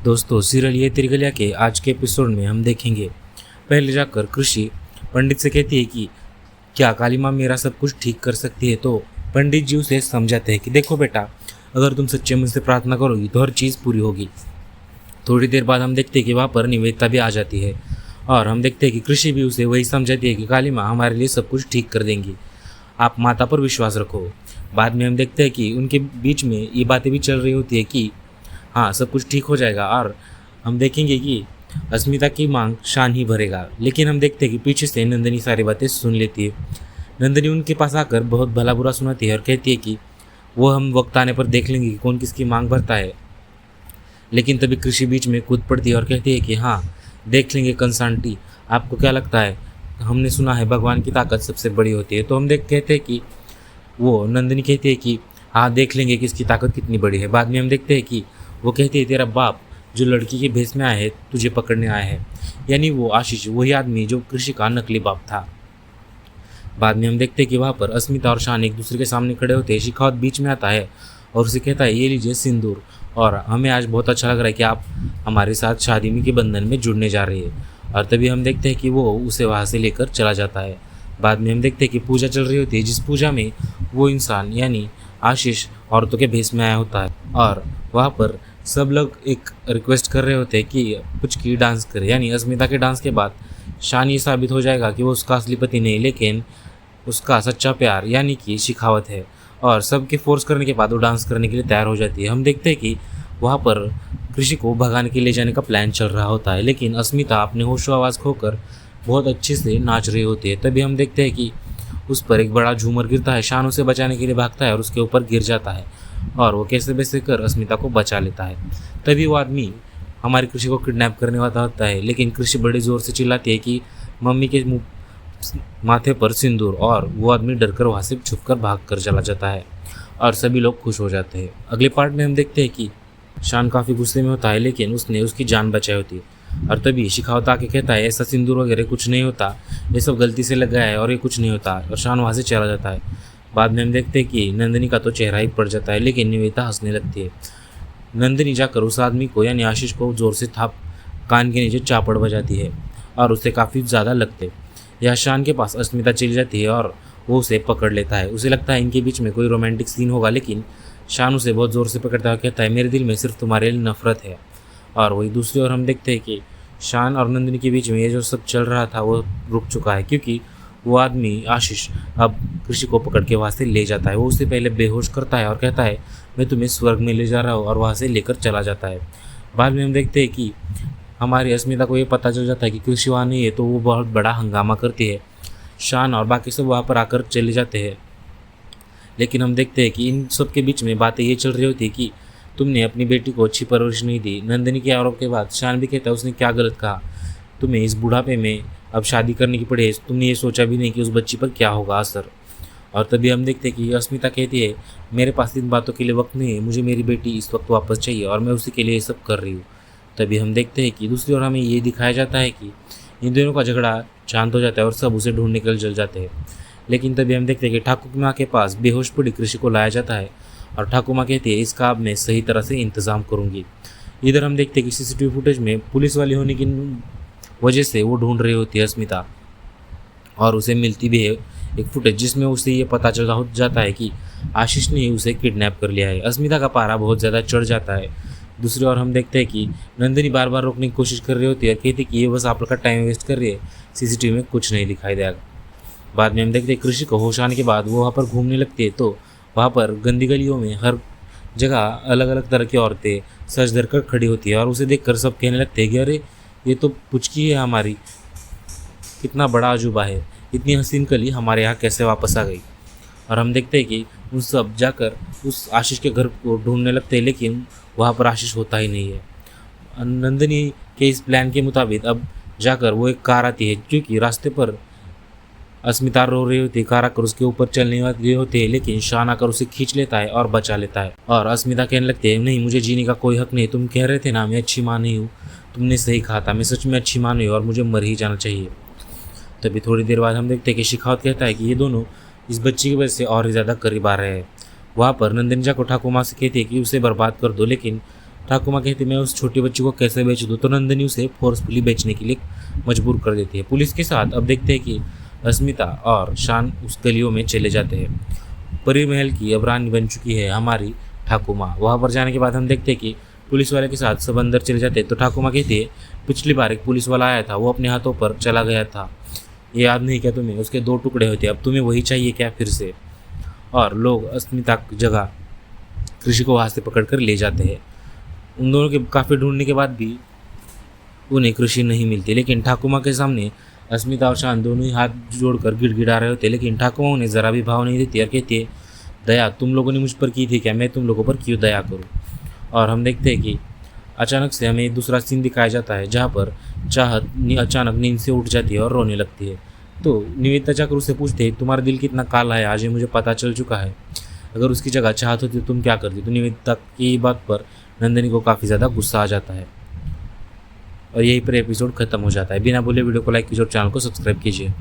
दोस्तों, सीरियल ये तेरी गलियां के आज के एपिसोड में हम देखेंगे। पहले जाकर कृषि पंडित से कहती है कि क्या काली माँ मेरा सब कुछ ठीक कर सकती है। तो पंडित जी उसे समझाते हैं कि देखो बेटा, अगर तुम सच्चे मन से प्रार्थना करोगी तो हर चीज़ पूरी होगी। थोड़ी देर बाद हम देखते हैं कि वहाँ पर निवेदिता भी आ जाती है और हम देखते हैं कि कृषि भी उसे वही समझाती है कि काली माँ हमारे लिए सब कुछ ठीक कर देंगी, आप माता पर विश्वास रखो। बाद में हम देखते हैं कि उनके बीच में ये बातें भी चल रही होती है कि हाँ, सब कुछ ठीक हो जाएगा और हम देखेंगे कि अस्मिता की मांग शान ही भरेगा। लेकिन हम देखते हैं कि पीछे से नंदिनी सारी बातें सुन लेती है। नंदिनी उनके पास आकर बहुत भला बुरा सुनाती है और कहती है कि वो हम वक्त आने पर देख लेंगे कि कौन किसकी मांग भरता है। लेकिन तभी कृषि बीच में कूद पड़ती है और कहती है कि हाँ, देख लेंगे कंसा आंटी, आपको क्या लगता है, हमने सुना है भगवान की ताकत सबसे बड़ी होती है। तो हम कहते हैं कि वो नंदिनी कहती है कि हाँ, देख लेंगे कि इसकी ताकत कितनी बड़ी है। बाद में हम देखते हैं कि वो कहती है तेरा बाप जो लड़की के भेष में आया है तुझे पकड़ने आया है, यानी वो आशीष वही आदमी जो कृषि का नकली बाप था। बाद में हम देखते हैं कि वहाँ पर अस्मिता और शान एक दूसरे के सामने खड़े होते हैं। शिखावत बीच में आता है और उसे कहता है ये लीजिए सिंदूर, और हमें आज बहुत अच्छा लग रहा है कि आप हमारे साथ शादी के बंधन में जुड़ने जा रही है। और तभी हम देखते हैं कि वो उसे वहाँ से लेकर चला जाता है। बाद में हम देखते हैं कि पूजा चल रही होती है, जिस पूजा में वो इंसान यानी आशीष औरतों के भेष में आया होता है और वहाँ पर सब लोग एक रिक्वेस्ट कर रहे होते हैं कि कुछ की डांस करे। यानी अस्मिता के डांस के बाद शान ये साबित हो जाएगा कि वो उसका असली पति नहीं, लेकिन उसका सच्चा प्यार यानी कि शिखावत है। और सबके फोर्स करने के बाद वो डांस करने के लिए तैयार हो जाती है। हम देखते हैं कि वहाँ पर कृषि को भगाने के ले जाने का प्लान चल रहा होता है, लेकिन अस्मिता अपने होशो आवाज़ खोकर बहुत अच्छे से नाच रही होती है। तभी हम देखते हैं कि उस पर एक बड़ा झूमर गिरता है। शान उसे बचाने के लिए भागता है और उसके ऊपर गिर जाता है और वो कैसे वैसे कर अस्मिता को बचा लेता है। तभी वो आदमी हमारी कृषि को किडनैप करने वाला होता है, लेकिन कृषि बड़े ज़ोर से चिल्लाती है कि मम्मी के मुँह माथे पर सिंदूर, और वो आदमी डरकर वहाँ से छुपकर भाग कर चला जाता है और सभी लोग खुश हो जाते हैं। अगले पार्ट में हम देखते हैं कि शान काफ़ी गुस्से में होता है, लेकिन उसने उसकी जान बचाई होती है। और तभी शिखावत आके कहता है ऐसा सिंदूर वगैरह कुछ नहीं होता, ये सब गलती से लग गया है और ये कुछ नहीं होता, और शान वहाँ से चला जाता है। बाद में हम देखते हैं कि नंदिनी का तो चेहरा ही पड़ जाता है, लेकिन निवेदिता हंसने लगती है। नंदिनी जाकर उस आदमी को यानी आशीष को ज़ोर से थाप कान के नीचे चापड़ बजाती है और उसे काफ़ी ज़्यादा लगते। यह शान के पास अस्मिता चली जाती है और वो उसे पकड़ लेता है। उसे लगता है इनके बीच में कोई रोमांटिक सीन होगा, लेकिन शान उसे बहुत ज़ोर से पकड़ता है और कहता है मेरे दिल में सिर्फ तुम्हारे लिए नफरत है। और वही दूसरी ओर हम देखते हैं कि शान और नंदिनी के बीच में ये जो सब चल रहा था वो रुक चुका है, क्योंकि वो आदमी आशीष अब कृषि को पकड़ के वहाँ से ले जाता है। वो उससे पहले बेहोश करता है और कहता है मैं तुम्हें स्वर्ग में ले जा रहा हूँ, और वहाँ से लेकर चला जाता है। बाद में हम देखते हैं कि हमारी अस्मिता को ये पता चल जाता है कि कृषि वहाँ नहीं है, तो वो बहुत बड़ा हंगामा करती है। शान और बाकी सब वहाँ पर आकर चले जाते हैं, लेकिन हम देखते हैं कि इन सब के बीच में बातें ये चल रही होती है कि तुमने अपनी बेटी को अच्छी परवरिश नहीं दी। नंदिनी के आरोप के बाद शान भी कहता है उसने क्या गलत कहा, तुम्हें इस बुढ़ापे में अब शादी करने की पड़े, तुमने ये सोचा भी नहीं कि उस बच्ची पर क्या होगा असर। और तभी हम देखते हैं कि अस्मिता कहती है मेरे पास इन बातों के लिए वक्त नहीं है, मुझे मेरी बेटी इस वक्त वापस चाहिए और मैं उसी के लिए ये सब कर रही हूँ। तभी हम देखते हैं कि दूसरी ओर हमें ये दिखाया जाता है कि इन दोनों का झगड़ा शांत हो जाता है और सब उसे ढूंढने के लिए चल जाते हैं। लेकिन तभी हम देखते हैं कि ठाकुर माँ के पास बेहोश पड़ी कृषि को लाया जाता है और ठाकुर माँ कहती है इसका अब मैं सही तरह से इंतज़ाम करूँगी। इधर हम देखते हैं कि सीसीटीवी फुटेज में पुलिस वाली होने की वजह से वो ढूंढ रही होती है अस्मिता, और उसे मिलती भी है एक फुटेज जिसमें उसे ये पता चल जाता है कि आशीष ने उसे किडनैप कर लिया है। अस्मिता का पारा बहुत ज़्यादा चढ़ जाता है। दूसरी ओर हम देखते हैं कि नंदिनी बार बार रोकने की कोशिश कर रही होती है, कहती कि ये बस आप लोग का टाइम वेस्ट कर रही है, सीसीटीवी में कुछ नहीं दिखाई देगा। बाद में हम देखते हैं कृषि को होश आने के बाद वो वहाँ पर घूमने लगती है, तो वहाँ पर गंदी गलियों में हर जगह अलग अलग तरह की औरतें सज धर कर खड़ी होती है और उसे देखकर सब कहने लगते हैं कि अरे ये तो पुचकी है हमारी, कितना बड़ा अजूबा है, इतनी हसीन कली हमारे यहाँ कैसे वापस आ गई। और हम देखते हैं कि उन सब जाकर उस आशीष के घर को ढूंढने लगते हैं, लेकिन वहाँ पर आशीष होता ही नहीं है। नंदिनी के इस प्लान के मुताबिक अब जाकर वो एक कार आती है, क्योंकि रास्ते पर अस्मिता रो रही होती है, कार आकर उसके ऊपर चलने वाली होती है, लेकिन शान आकर उसे खींच लेता है और बचा लेता है। और अस्मिता कहने लगती है नहीं, मुझे जीने का कोई हक नहीं, तुम कह रहे थे ना मैं अच्छी माँ नहीं हूँ, तुमने सही कहा था, मैं सच में अच्छी माँ नहीं हूँ और मुझे मर ही जाना चाहिए। तभी थोड़ी देर बाद हम देखते हैं कि शिखावत कहता है कि ये दोनों इस बच्ची की वजह से और ही ज़्यादा करीब आ रहे हैं। वहाँ पर नंदिनी को ठाकुर माँ से कहती है कि उसे बर्बाद कर दो, लेकिन ठाकुमा कहती मैं उस छोटी बच्ची को कैसे बेच दूँ, तो नंदिनी उसे फोर्सफुली बेचने के लिए मजबूर कर देती है। पुलिस के साथ अब देखते हैं कि अस्मिता और शान उस गलियों में चले जाते हैं। परी महल की अब रानी बन चुकी है हमारी ठाकुमा। वहाँ पर जाने के बाद हम देखते हैं कि पुलिस वाले के साथ सब अंदर चले जाते हैं। तो ठाकुमा कहती है पिछली बार एक पुलिस वाला आया था, वो अपने हाथों पर चला गया था, ये याद नहीं क्या तुम्हें? उसके 2 टुकड़े होते, अब तुम्हें वही चाहिए क्या फिर से? और लोग अस्मिता की जगह कृषि को वहाँ से पकड़ कर ले जाते हैं। उन दोनों के काफ़ी ढूंढने के बाद भी उन्हें कृषि नहीं मिलती, लेकिन ठाकुमा के सामने अस्मिता और शान दोनों ही हाथ जोड़कर गिड़गिड़ा रहे होते, लेकिन ठाकुमा उन्हें ज़रा भी भाव नहीं देती और कहती है दया तुम लोगों ने मुझ पर की थी क्या, मैं तुम लोगों पर क्यों दया करूं? और हम देखते हैं कि अचानक से हमें एक दूसरा सीन दिखाया जाता है जहाँ पर चाहत अचानक नींद से उठ जाती है और रोने लगती है। तो निवेदिता जाकर उससे पूछते हैं तुम्हारा दिल कितना काला है, आज ये मुझे पता चल चुका है, अगर उसकी जगह चाहत होती तो तुम क्या करती? तो निवेदिता की बात पर नंदिनी को काफ़ी ज़्यादा गुस्सा आ जाता है और यहीं पर एपिसोड खत्म हो जाता है। बिना बोले वीडियो को लाइक कीजिए और चैनल को सब्सक्राइब कीजिए।